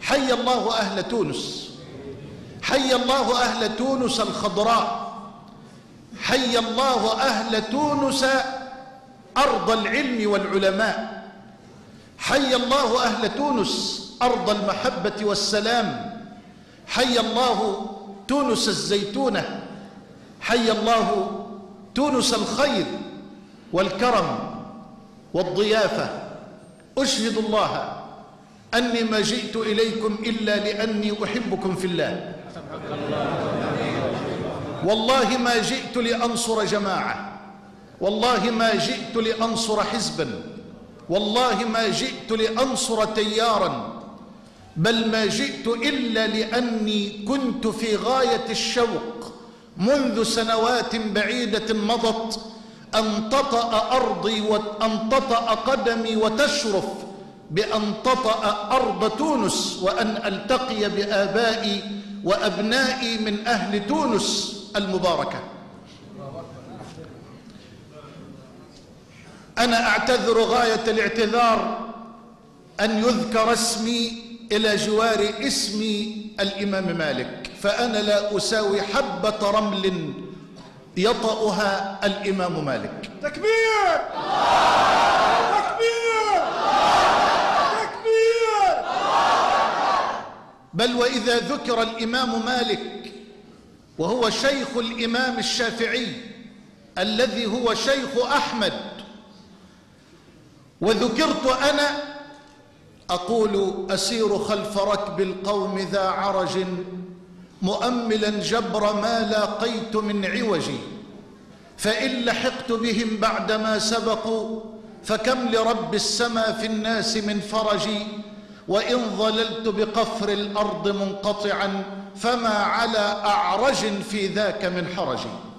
حي الله أهل تونس، حي الله أهل تونس الخضراء، حي الله أهل تونس أرض العلم والعلماء، حي الله أهل تونس أرض المحبة والسلام، حي الله تونس الزيتونة، حي الله تونس الخير والكرم والضيافة. أشهد الله أني ما جئت إليكم إلا لأني أحبكم في الله، والله ما جئت لأنصر جماعة، والله ما جئت لأنصر حزبا، والله ما جئت لأنصر تيارا، بل ما جئت إلا لأني كنت في غاية الشوق منذ سنوات بعيدة مضت أن تطأ أرضي وأن تطأ قدمي وتشرف بأن تطأ أرض تونس، وأن ألتقي بآبائي وأبنائي من أهل تونس المباركة. أنا أعتذر غاية الاعتذار أن يذكر اسمي إلى جوار اسم الإمام مالك، فأنا لا أساوي حبة رمل يطأها الإمام مالك. تكبير! تكبير! تكبير! بل وإذا ذكر الإمام مالك وهو شيخ الإمام الشافعي الذي هو شيخ أحمد، وذكرت أنا، أقول أسير خلف ركب القوم ذا عرج مؤملا جبر ما لاقيت من عوجي، فإن لحقت بهم بعدما سبقوا فكم لرب السما في الناس من فرجي، وإن ظللت بقفر الأرض منقطعا فما على أعرج في ذاك من حرجي.